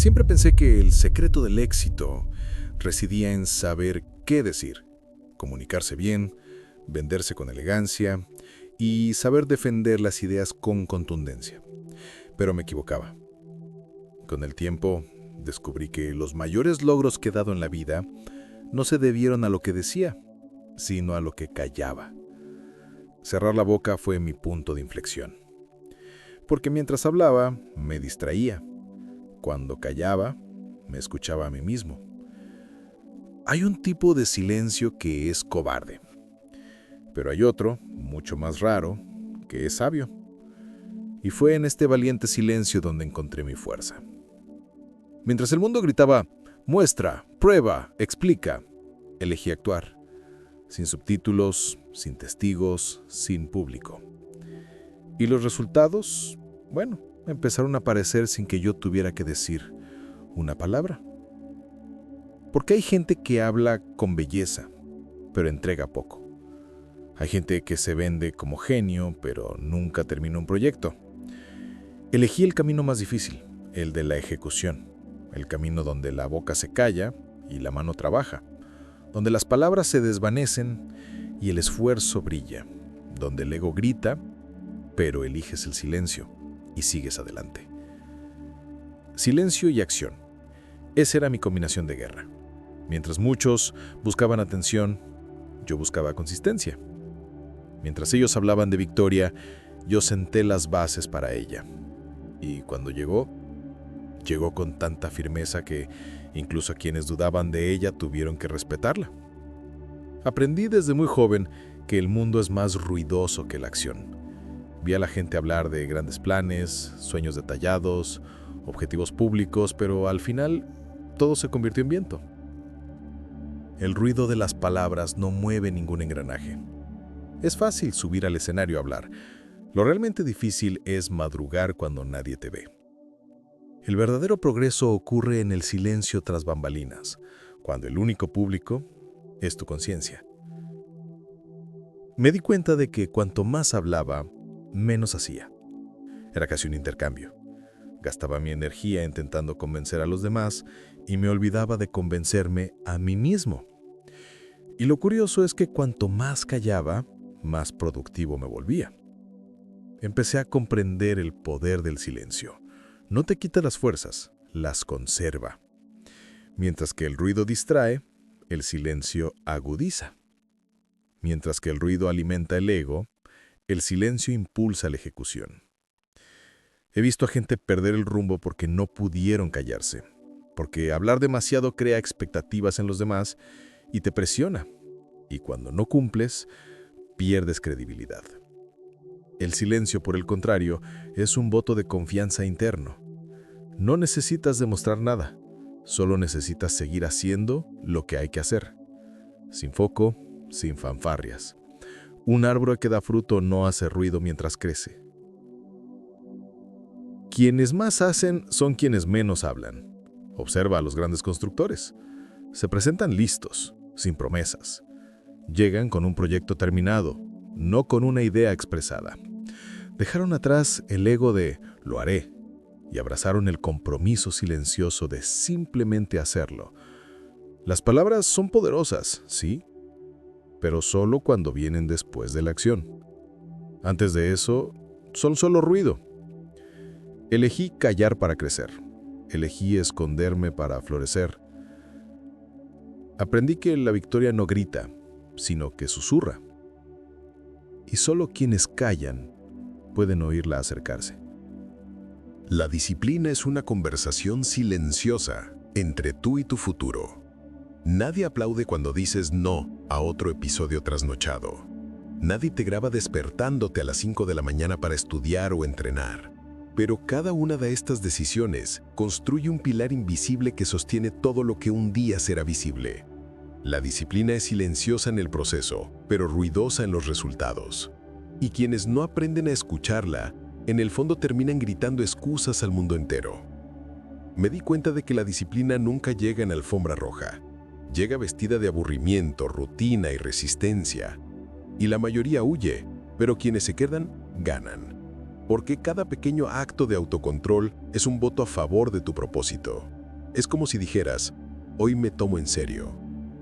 Siempre pensé que el secreto del éxito residía en saber qué decir, comunicarse bien, venderse con elegancia y saber defender las ideas con contundencia. Pero me equivocaba. Con el tiempo, descubrí que los mayores logros que he dado en la vida no se debieron a lo que decía, sino a lo que callaba. Cerrar la boca fue mi punto de inflexión. Porque mientras hablaba, me distraía. Cuando callaba, me escuchaba a mí mismo. Hay un tipo de silencio que es cobarde, pero hay otro, mucho más raro, que es sabio. Y fue en este valiente silencio donde encontré mi fuerza. Mientras el mundo gritaba, muestra, prueba, explica, elegí actuar. Sin subtítulos, sin testigos, sin público. Y los resultados, bueno, empezaron a aparecer sin que yo tuviera que decir una palabra. Porque hay gente que habla con belleza, pero entrega poco. Hay gente que se vende como genio, pero nunca termina un proyecto. Elegí el camino más difícil, el de la ejecución, el camino donde la boca se calla y la mano trabaja, donde las palabras se desvanecen y el esfuerzo brilla, donde el ego grita, pero eliges el silencio y sigues adelante. Silencio y acción. Esa era mi combinación de guerra. Mientras muchos buscaban atención, yo buscaba consistencia. Mientras ellos hablaban de victoria, yo senté las bases para ella. Y cuando llegó con tanta firmeza que incluso quienes dudaban de ella tuvieron que respetarla. Aprendí desde muy joven que el mundo es más ruidoso que la acción. Vi a la gente hablar de grandes planes, sueños detallados, objetivos públicos, pero al final todo se convirtió en viento. El ruido de las palabras no mueve ningún engranaje. Es fácil subir al escenario a hablar. Lo realmente difícil es madrugar cuando nadie te ve. El verdadero progreso ocurre en el silencio tras bambalinas, cuando el único público es tu conciencia. Me di cuenta de que cuanto más hablaba, menos hacía. Era casi un intercambio. Gastaba mi energía intentando convencer a los demás y me olvidaba de convencerme a mí mismo. Y lo curioso es que cuanto más callaba, más productivo me volvía. Empecé a comprender el poder del silencio. No te quita las fuerzas, las conserva. Mientras que el ruido distrae, el silencio agudiza. Mientras que el ruido alimenta el ego, el silencio impulsa la ejecución. He visto a gente perder el rumbo porque no pudieron callarse, porque hablar demasiado crea expectativas en los demás y te presiona, y cuando no cumples, pierdes credibilidad. El silencio, por el contrario, es un voto de confianza interno. No necesitas demostrar nada, solo necesitas seguir haciendo lo que hay que hacer. Sin foco, sin fanfarrias. Un árbol que da fruto no hace ruido mientras crece. Quienes más hacen son quienes menos hablan. Observa a los grandes constructores. Se presentan listos, sin promesas. Llegan con un proyecto terminado, no con una idea expresada. Dejaron atrás el ego de «lo haré» y abrazaron el compromiso silencioso de simplemente hacerlo. Las palabras son poderosas, sí, pero solo cuando vienen después de la acción. Antes de eso, son solo ruido. Elegí callar para crecer. Elegí esconderme para florecer. Aprendí que la victoria no grita, sino que susurra. Y solo quienes callan pueden oírla acercarse. La disciplina es una conversación silenciosa entre tú y tu futuro. Nadie aplaude cuando dices no a otro episodio trasnochado. Nadie te graba despertándote a las 5 de la mañana para estudiar o entrenar. Pero cada una de estas decisiones construye un pilar invisible que sostiene todo lo que un día será visible. La disciplina es silenciosa en el proceso, pero ruidosa en los resultados. Y quienes no aprenden a escucharla, en el fondo terminan gritando excusas al mundo entero. Me di cuenta de que la disciplina nunca llega en alfombra roja. Llega vestida de aburrimiento, rutina y resistencia. Y la mayoría huye, pero quienes se quedan, ganan. porque cada pequeño acto de autocontrol es un voto a favor de tu propósito. Es como si dijeras, hoy me tomo en serio.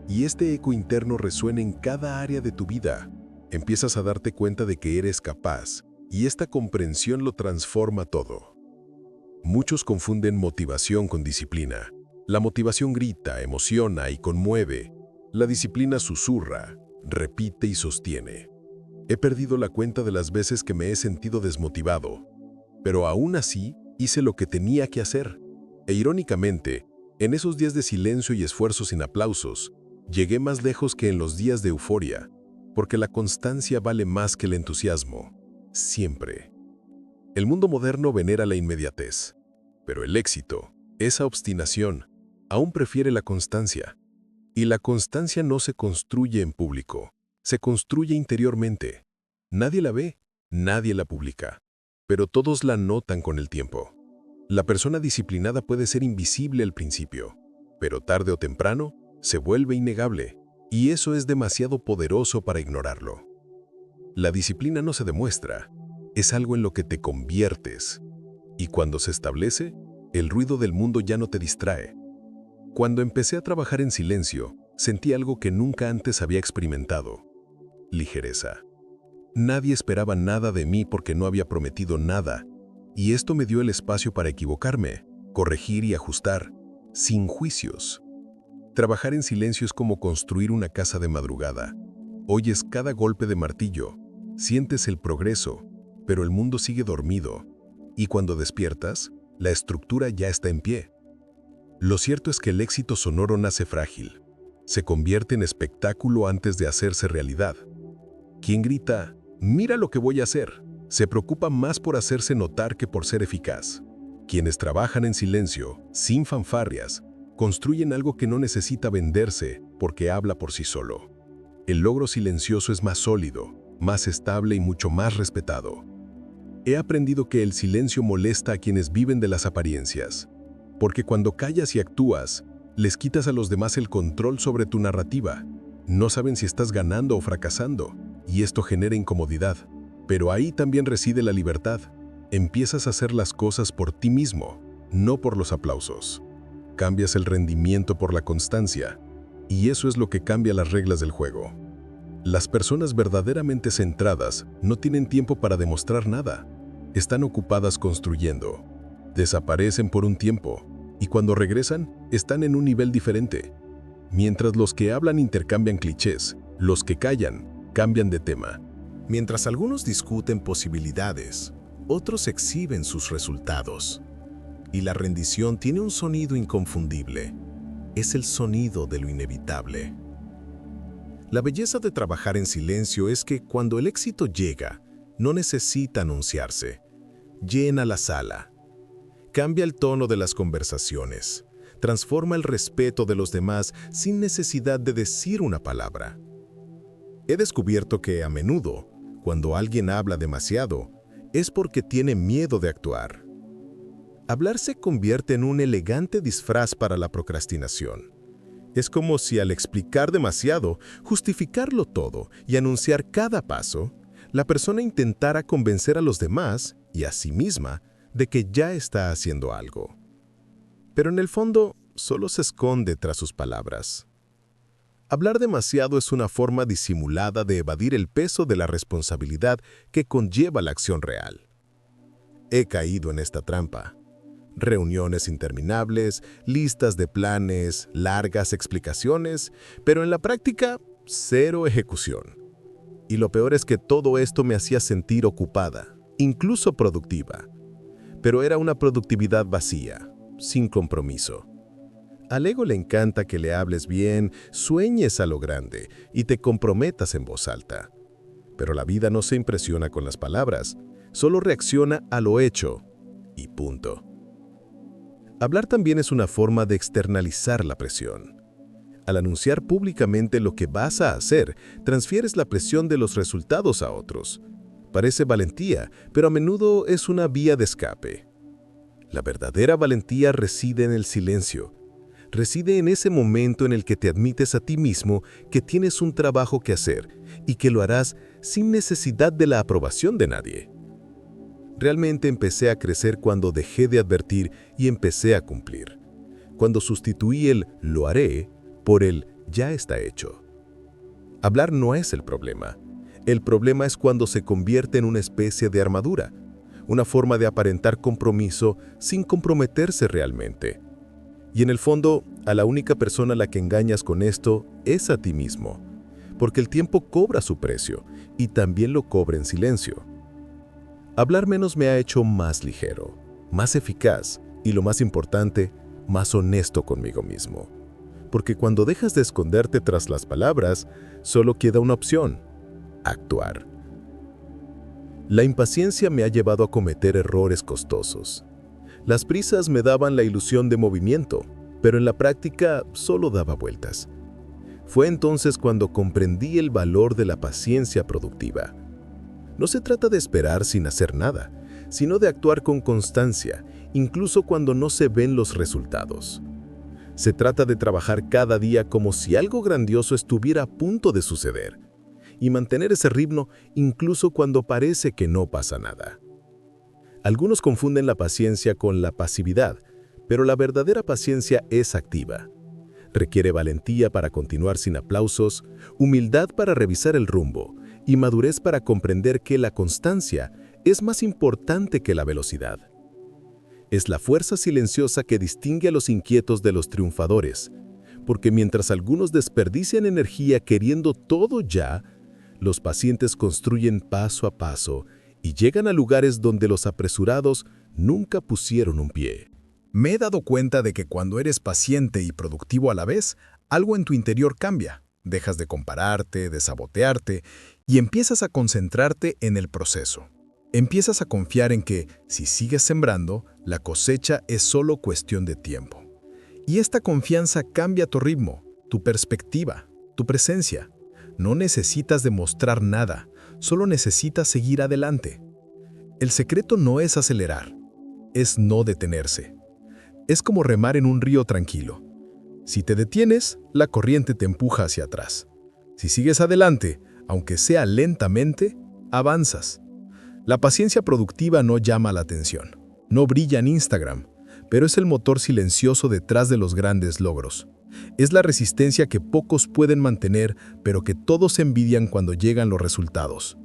Y este eco interno resuena en cada área de tu vida. Empiezas a darte cuenta de que eres capaz, y esta comprensión lo transforma todo. Muchos confunden motivación con disciplina. La motivación grita, emociona y conmueve. La disciplina susurra, repite y sostiene. He perdido la cuenta de las veces que me he sentido desmotivado, pero aún así hice lo que tenía que hacer. E irónicamente, en esos días de silencio y esfuerzo sin aplausos, llegué más lejos que en los días de euforia, porque la constancia vale más que el entusiasmo, siempre. El mundo moderno venera la inmediatez, pero el éxito, esa obstinación, aún prefiere la constancia. Y la constancia no se construye en público, se construye interiormente. Nadie la ve, nadie la publica, pero todos la notan con el tiempo. La persona disciplinada puede ser invisible al principio, pero tarde o temprano se vuelve innegable, y eso es demasiado poderoso para ignorarlo. La disciplina no se demuestra, es algo en lo que te conviertes, y cuando se establece, el ruido del mundo ya no te distrae. Cuando empecé a trabajar en silencio, sentí algo que nunca antes había experimentado: ligereza. Nadie esperaba nada de mí porque no había prometido nada, y esto me dio el espacio para equivocarme, corregir y ajustar, sin juicios. Trabajar en silencio es como construir una casa de madrugada. Oyes cada golpe de martillo, sientes el progreso, pero el mundo sigue dormido, y cuando despiertas, la estructura ya está en pie. Lo cierto es que el éxito sonoro nace frágil. Se convierte en espectáculo antes de hacerse realidad. Quien grita, "Mira lo que voy a hacer", se preocupa más por hacerse notar que por ser eficaz. Quienes trabajan en silencio, sin fanfarrias, construyen algo que no necesita venderse porque habla por sí solo. El logro silencioso es más sólido, más estable y mucho más respetado. He aprendido que el silencio molesta a quienes viven de las apariencias, porque cuando callas y actúas, les quitas a los demás el control sobre tu narrativa. No saben si estás ganando o fracasando, y esto genera incomodidad. Pero ahí también reside la libertad. Empiezas a hacer las cosas por ti mismo, no por los aplausos. Cambias el rendimiento por la constancia, y eso es lo que cambia las reglas del juego. Las personas verdaderamente centradas no tienen tiempo para demostrar nada. Están ocupadas construyendo. Desaparecen por un tiempo, y cuando regresan, están en un nivel diferente. Mientras los que hablan intercambian clichés, los que callan cambian de tema. Mientras algunos discuten posibilidades, otros exhiben sus resultados. Y la rendición tiene un sonido inconfundible. Es el sonido de lo inevitable. La belleza de trabajar en silencio es que cuando el éxito llega, no necesita anunciarse. Llena la sala. Cambia el tono de las conversaciones. Transforma el respeto de los demás sin necesidad de decir una palabra. He descubierto que a menudo, cuando alguien habla demasiado, es porque tiene miedo de actuar. Hablar se convierte en un elegante disfraz para la procrastinación. Es como si al explicar demasiado, justificarlo todo y anunciar cada paso, la persona intentara convencer a los demás y a sí misma de que ya está haciendo algo. Pero en el fondo, solo se esconde tras sus palabras. Hablar demasiado es una forma disimulada de evadir el peso de la responsabilidad que conlleva la acción real. He caído en esta trampa. Reuniones interminables, listas de planes, largas explicaciones, pero en la práctica, cero ejecución. Y lo peor es que todo esto me hacía sentir ocupada, incluso productiva. Pero era una productividad vacía, sin compromiso. Al ego le encanta que le hables bien, sueñes a lo grande y te comprometas en voz alta. Pero la vida no se impresiona con las palabras, solo reacciona a lo hecho y punto. Hablar también es una forma de externalizar la presión. Al anunciar públicamente lo que vas a hacer, transfieres la presión de los resultados a otros. Parece valentía, pero a menudo es una vía de escape. La verdadera valentía reside en el silencio. Reside en ese momento en el que te admites a ti mismo que tienes un trabajo que hacer y que lo harás sin necesidad de la aprobación de nadie. Realmente empecé a crecer cuando dejé de advertir y empecé a cumplir. Cuando sustituí el «lo haré» por el «ya está hecho». Hablar no es el problema. El problema es cuando se convierte en una especie de armadura, una forma de aparentar compromiso sin comprometerse realmente. Y en el fondo, a la única persona a la que engañas con esto es a ti mismo, porque el tiempo cobra su precio y también lo cobra en silencio. Hablar menos me ha hecho más ligero, más eficaz y, lo más importante, más honesto conmigo mismo. Porque cuando dejas de esconderte tras las palabras, solo queda una opción: actuar. La impaciencia me ha llevado a cometer errores costosos. Las prisas me daban la ilusión de movimiento, pero en la práctica solo daba vueltas. Fue entonces cuando comprendí el valor de la paciencia productiva. No se trata de esperar sin hacer nada, sino de actuar con constancia, incluso cuando no se ven los resultados. Se trata de trabajar cada día como si algo grandioso estuviera a punto de suceder, y mantener ese ritmo incluso cuando parece que no pasa nada. Algunos confunden la paciencia con la pasividad, pero la verdadera paciencia es activa. Requiere valentía para continuar sin aplausos, humildad para revisar el rumbo y madurez para comprender que la constancia es más importante que la velocidad. Es la fuerza silenciosa que distingue a los inquietos de los triunfadores, porque mientras algunos desperdician energía queriendo todo ya, los pacientes construyen paso a paso y llegan a lugares donde los apresurados nunca pusieron un pie. Me he dado cuenta de que cuando eres paciente y productivo a la vez, algo en tu interior cambia. Dejas de compararte, de sabotearte y empiezas a concentrarte en el proceso. Empiezas a confiar en que, si sigues sembrando, la cosecha es solo cuestión de tiempo. Y esta confianza cambia tu ritmo, tu perspectiva, tu presencia. No necesitas demostrar nada, solo necesitas seguir adelante. El secreto no es acelerar, es no detenerse. Es como remar en un río tranquilo. Si te detienes, la corriente te empuja hacia atrás. Si sigues adelante, aunque sea lentamente, avanzas. La paciencia productiva no llama la atención, no brilla en Instagram, pero es el motor silencioso detrás de los grandes logros. Es la resistencia que pocos pueden mantener, pero que todos envidian cuando llegan los resultados.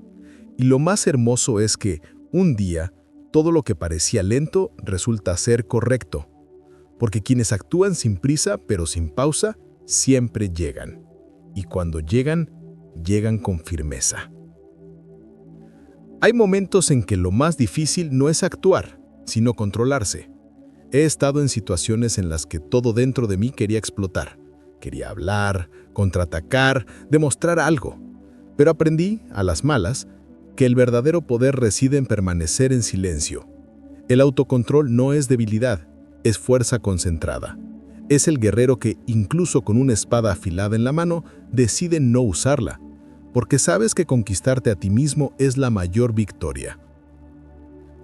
Y lo más hermoso es que, un día, todo lo que parecía lento resulta ser correcto. Porque quienes actúan sin prisa, pero sin pausa, siempre llegan. Y cuando llegan, llegan con firmeza. Hay momentos en que lo más difícil no es actuar, sino controlarse. He estado en situaciones en las que todo dentro de mí quería explotar. Quería hablar, contraatacar, demostrar algo. Pero aprendí, a las malas, que el verdadero poder reside en permanecer en silencio. El autocontrol no es debilidad, es fuerza concentrada. Es el guerrero que, incluso con una espada afilada en la mano, decide no usarla, porque sabes que conquistarte a ti mismo es la mayor victoria.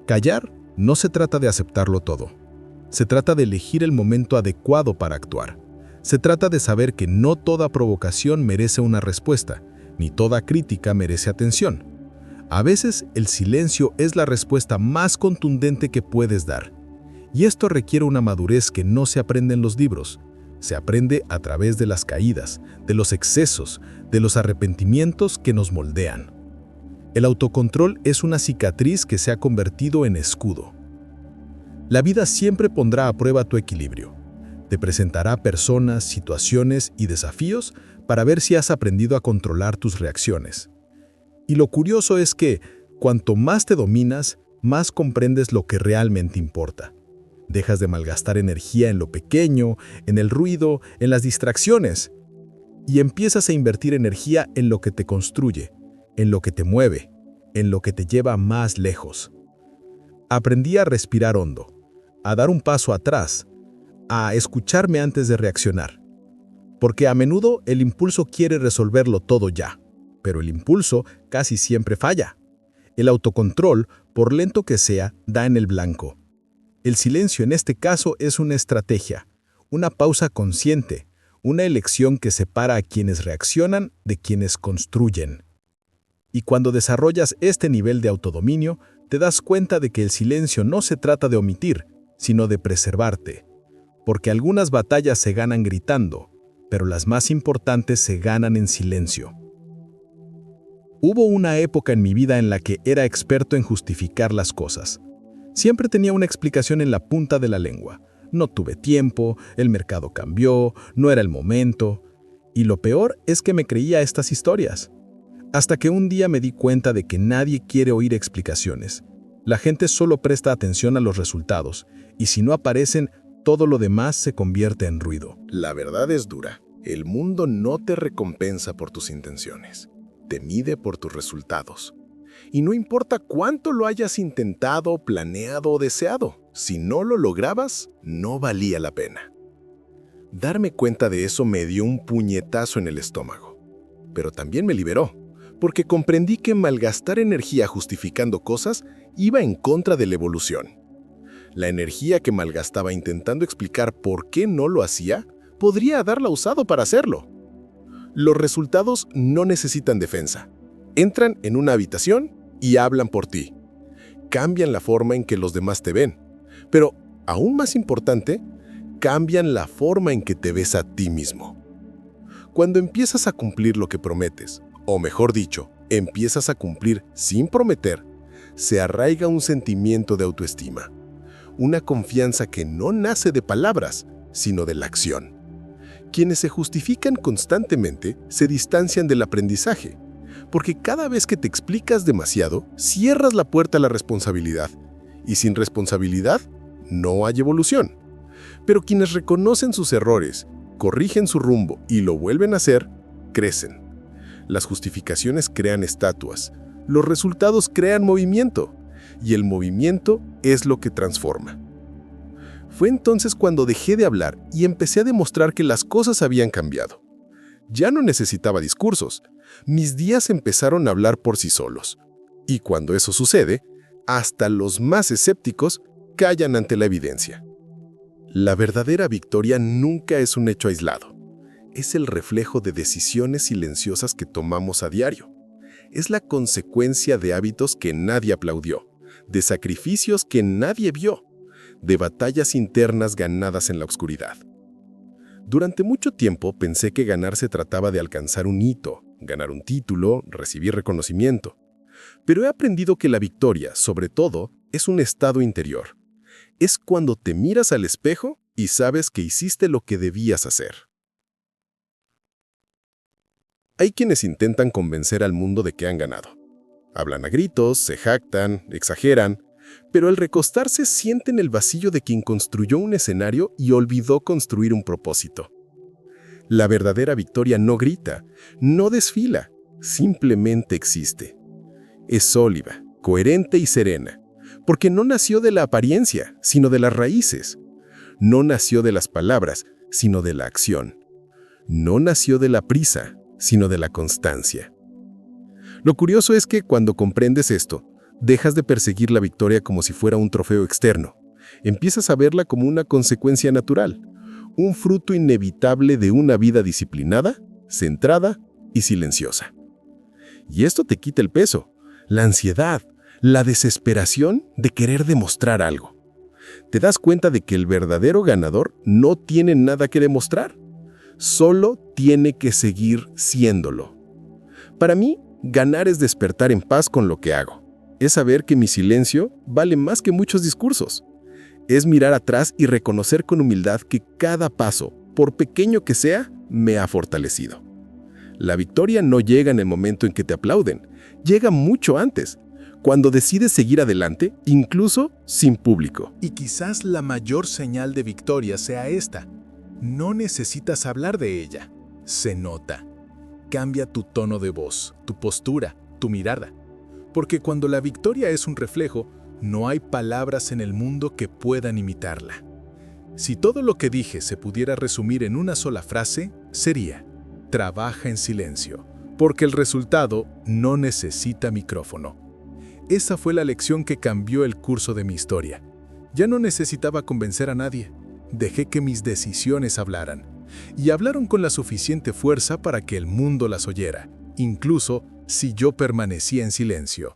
Callar no se trata de aceptarlo todo. Se trata de elegir el momento adecuado para actuar. Se trata de saber que no toda provocación merece una respuesta, ni toda crítica merece atención. A veces, el silencio es la respuesta más contundente que puedes dar. Y esto requiere una madurez que no se aprende en los libros. Se aprende a través de las caídas, de los excesos, de los arrepentimientos que nos moldean. El autocontrol es una cicatriz que se ha convertido en escudo. La vida siempre pondrá a prueba tu equilibrio. Te presentará personas, situaciones y desafíos para ver si has aprendido a controlar tus reacciones. Y lo curioso es que, cuanto más te dominas, más comprendes lo que realmente importa. Dejas de malgastar energía en lo pequeño, en el ruido, en las distracciones, y empiezas a invertir energía en lo que te construye, en lo que te mueve, en lo que te lleva más lejos. Aprendí a respirar hondo, a dar un paso atrás, a escucharme antes de reaccionar. Porque a menudo el impulso quiere resolverlo todo ya, pero el impulso casi siempre falla. El autocontrol, por lento que sea, da en el blanco. El silencio en este caso es una estrategia, una pausa consciente, una elección que separa a quienes reaccionan de quienes construyen. Y cuando desarrollas este nivel de autodominio, te das cuenta de que el silencio no se trata de omitir, sino de preservarte. Porque algunas batallas se ganan gritando, pero las más importantes se ganan en silencio. Hubo una época en mi vida en la que era experto en justificar las cosas. Siempre tenía una explicación en la punta de la lengua. No tuve tiempo, el mercado cambió, no era el momento. Y lo peor es que me creía estas historias. Hasta que un día me di cuenta de que nadie quiere oír explicaciones. La gente solo presta atención a los resultados, y si no aparecen, todo lo demás se convierte en ruido. La verdad es dura. El mundo no te recompensa por tus intenciones. Te mide por tus resultados. Y no importa cuánto lo hayas intentado, planeado o deseado, si no lo lograbas, no valía la pena. Darme cuenta de eso me dio un puñetazo en el estómago. Pero también me liberó, porque comprendí que malgastar energía justificando cosas iba en contra de la evolución. La energía que malgastaba intentando explicar por qué no lo hacía, podría haberla usado para hacerlo. Los resultados no necesitan defensa. Entran en una habitación y hablan por ti. Cambian la forma en que los demás te ven. Pero, aún más importante, cambian la forma en que te ves a ti mismo. Cuando empiezas a cumplir lo que prometes, o mejor dicho, empiezas a cumplir sin prometer, se arraiga un sentimiento de autoestima. Una confianza que no nace de palabras, sino de la acción. Quienes se justifican constantemente se distancian del aprendizaje, porque cada vez que te explicas demasiado, cierras la puerta a la responsabilidad, y sin responsabilidad, no hay evolución. Pero quienes reconocen sus errores, corrigen su rumbo y lo vuelven a hacer, crecen. Las justificaciones crean estatuas, los resultados crean movimiento, y el movimiento es lo que transforma. Fue entonces cuando dejé de hablar y empecé a demostrar que las cosas habían cambiado. Ya no necesitaba discursos. Mis días empezaron a hablar por sí solos. Y cuando eso sucede, hasta los más escépticos callan ante la evidencia. La verdadera victoria nunca es un hecho aislado. Es el reflejo de decisiones silenciosas que tomamos a diario. Es la consecuencia de hábitos que nadie aplaudió, de sacrificios que nadie vio, de batallas internas ganadas en la oscuridad. Durante mucho tiempo pensé que ganar se trataba de alcanzar un hito, ganar un título, recibir reconocimiento. Pero he aprendido que la victoria, sobre todo, es un estado interior. Es cuando te miras al espejo y sabes que hiciste lo que debías hacer. Hay quienes intentan convencer al mundo de que han ganado. Hablan a gritos, se jactan, exageran, pero al recostarse sienten el vacío de quien construyó un escenario y olvidó construir un propósito. La verdadera victoria no grita, no desfila, simplemente existe. Es sólida, coherente y serena, porque no nació de la apariencia, sino de las raíces. No nació de las palabras, sino de la acción. No nació de la prisa, sino de la constancia. Lo curioso es que cuando comprendes esto, dejas de perseguir la victoria como si fuera un trofeo externo. Empiezas a verla como una consecuencia natural, un fruto inevitable de una vida disciplinada, centrada y silenciosa. Y esto te quita el peso, la ansiedad, la desesperación de querer demostrar algo. Te das cuenta de que el verdadero ganador no tiene nada que demostrar, solo tiene que seguir siéndolo. Para mí, ganar es despertar en paz con lo que hago. Es saber que mi silencio vale más que muchos discursos. Es mirar atrás y reconocer con humildad que cada paso, por pequeño que sea, me ha fortalecido. La victoria no llega en el momento en que te aplauden, llega mucho antes, cuando decides seguir adelante, incluso sin público. Y quizás la mayor señal de victoria sea esta. No necesitas hablar de ella. Se nota. Cambia tu tono de voz, tu postura, tu mirada. Porque cuando la victoria es un reflejo, no hay palabras en el mundo que puedan imitarla. Si todo lo que dije se pudiera resumir en una sola frase, sería: trabaja en silencio, porque el resultado no necesita micrófono. Esa fue la lección que cambió el curso de mi historia. Ya no necesitaba convencer a nadie. Dejé que mis decisiones hablaran. Y hablaron con la suficiente fuerza para que el mundo las oyera, incluso si yo permanecía en silencio.